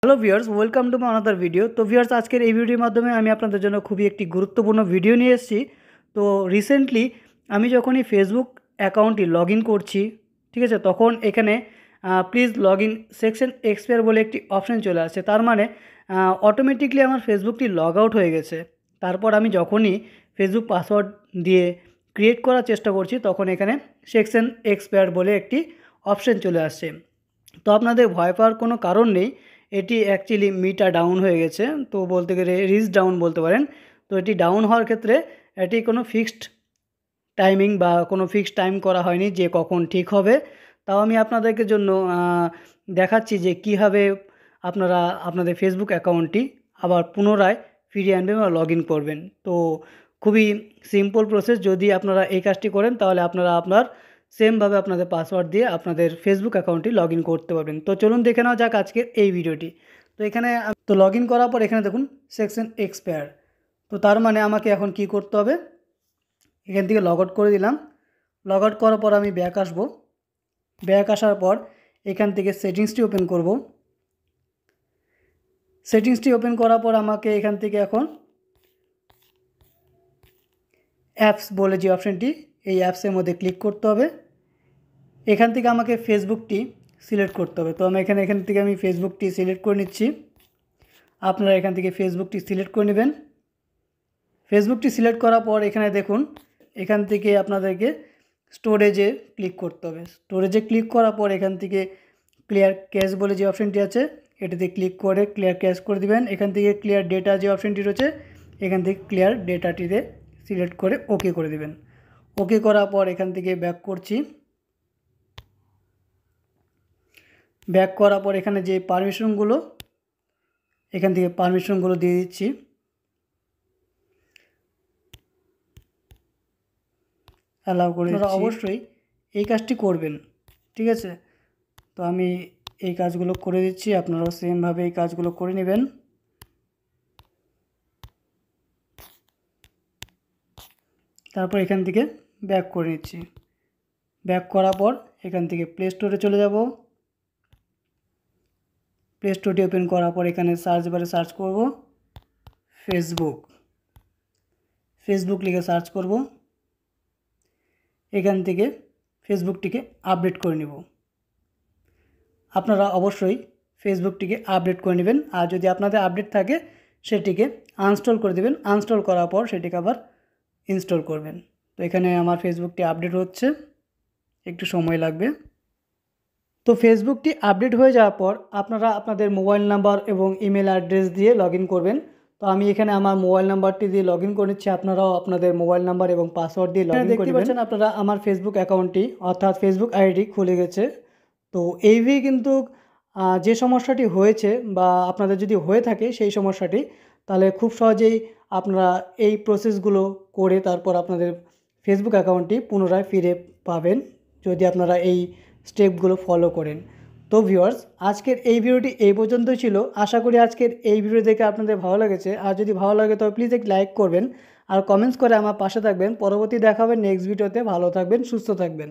Hello viewers, welcome to my another video. তো viewers, আজকের এই ভিডিওর মাধ্যমে আমি আপনাদের জন্য খুবই একটি গুরুত্বপূর্ণ ভিডিও নিয়ে এসেছি। তো রিসেন্টলি আমি যখনই ফেসবুক অ্যাকাউন্টটি লগ ইন করছি, ঠিক আছে, তখন এখানে please log in section expire বলে একটি অপশান চলে আসছে। তার মানে অটোমেটিকলি আমার ফেসবুকটি লগ আউট হয়ে গেছে। তারপর আমি যখনই ফেসবুক পাসওয়ার্ড দিয়ে ক্রিয়েট করার চেষ্টা করছি, তখন এখানে সেকশন এক্সপায়ার বলে একটি অপশান চলে আসছে। তো আপনাদের ভয় পাওয়ার কোনো কারণ নেই। এটি অ্যাকচুয়ালি মিটা ডাউন হয়ে গেছে, তো বলতে গেলে রিচ ডাউন বলতে পারেন। তো এটি ডাউন হওয়ার ক্ষেত্রে এটি কোনো ফিক্সড টাইমিং বা কোনো ফিক্সড টাইম করা হয়নি যে কখন ঠিক হবে। তাও আমি আপনাদেরকে জন্য দেখাচ্ছি যে কীভাবে আপনারা আপনাদের ফেসবুক অ্যাকাউন্টটি আবার পুনরায় ফিরিয়ে আনবেন বা লগ ইন করবেন। তো খুবই সিম্পল প্রসেস। যদি আপনারা এই কাজটি করেন তাহলে আপনারা আপনার সেমভাবে আপনাদের পাসওয়ার্ড দিয়ে আপনাদের ফেসবুক অ্যাকাউন্টটি লগ ইন করতে পারবেন। তো চলুন দেখে নেওয়া যাক আজকের এই ভিডিওটি। তো এখানে তো লগ ইন করার পর এখানে দেখুন সেকশন এক্সপায়ার। তো তার মানে আমাকে এখন কি করতে হবে, এখান থেকে লগ আউট করে দিলাম। লগ আউট করার পর আমি ব্যাক আসবো। ব্যাক আসার পর এখান থেকে সেটিংসটি ওপেন করব। সেটিংসটি ওপেন করার পর আমাকে এখান থেকে এখন অ্যাপস বলে যে অপশানটি, এই অ্যাপসের মধ্যে ক্লিক করতে হবে। এখান থেকে আমাকে ফেসবুকটি সিলেক্ট করতে হবে। তো আমি এখান থেকে আমি ফেসবুকটি সিলেক্ট করে নিচ্ছি। আপনারা এখান থেকে ফেসবুকটি সিলেক্ট করে নেবেন। ফেসবুকটি সিলেক্ট করার পর এখানে দেখুন, এখান থেকে আপনাদেরকে স্টোরেজে ক্লিক করতে হবে। স্টোরেজে ক্লিক করার পর এখান থেকে ক্লিয়ার ক্যাশ বলে যে অপশানটি আছে, এটাতে ক্লিক করে ক্লিয়ার ক্যাশ করে দিবেন। এখান থেকে ক্লিয়ার ডেটা যে অপশানটি রয়েছে, এখান থেকে ক্লিয়ার ডেটাটিতে সিলেক্ট করে ওকে করে দিবেন। ওকে করার পর এখান থেকে ব্যাক করছি। ব্যাক করার পর এখানে যে পারমিশনগুলো, এখান থেকে পারমিশনগুলো দিয়ে দিচ্ছি। অ্যালাউ করে দিচ্ছি। আপনারা অবশ্যই এই কাজটি করবেন, ঠিক আছে। তো আমি এই কাজগুলো করে দিচ্ছি, আপনারাও সেমভাবে এই কাজগুলো করে নেবেন। তারপর এখান থেকে ব্যাক করে নিচ্ছি। ব্যাক করার পর এখান থেকে প্লে স্টোরে চলে যাব। প্লে স্টোরটি ওপেন করার পর এখানে সার্চ বারে সার্চ করব ফেসবুক। ফেসবুক লিখে সার্চ করব। এখান থেকে ফেসবুকটিকে আপডেট করে নেব। আপনারা অবশ্যই ফেসবুকটিকে আপডেট করে নেবেন। আর যদি আপনাদের আপডেট থাকে সেটিকে আনইনস্টল করে দেবেন। আনইনস্টল করার পর সেটিকে আবার ইনস্টল করবেন। তো এখানে আমার ফেসবুকটি আপডেট হচ্ছে, একটু সময় লাগবে। তো ফেসবুকটি আপডেট হয়ে যাওয়ার পর আপনারা আপনাদের মোবাইল নাম্বার এবং ইমেল অ্যাড্রেস দিয়ে লগ ইন করবেন। তো আমি এখানে আমার মোবাইল নাম্বারটি দিয়ে লগ ইন করে নিচ্ছি। আপনারাও আপনাদের মোবাইল নাম্বার এবং পাসওয়ার্ড দিয়ে লগ ইন করে দেখতে পাচ্ছেন আপনারা আমার ফেসবুক অ্যাকাউন্টটি অর্থাৎ ফেসবুক আইডি খুলে গেছে। তো এইভাবেই কিন্তু যে সমস্যাটি হয়েছে বা আপনাদের যদি হয়ে থাকে সেই সমস্যাটি, তাহলে খুব সহজেই আপনারা এই প্রসেসগুলো করে তারপর আপনাদের ফেসবুক অ্যাকাউন্টটি পুনরায় ফিরে পাবেন যদি আপনারা এই স্টেপগুলো ফলো করেন। তো ভিউয়ার্স, আজকের এই ভিডিওটি এই পর্যন্তই ছিল। আশা করি আজকের এই ভিডিও দেখে আপনাদের ভালো লেগেছে। আর যদি ভালো লাগে তবে প্লিজ একটি লাইক করবেন আর কমেন্টস করে আমার পাশে থাকবেন। পরবর্তী দেখা হবে নেক্সট ভিডিওতে। ভালো থাকবেন, সুস্থ থাকবেন।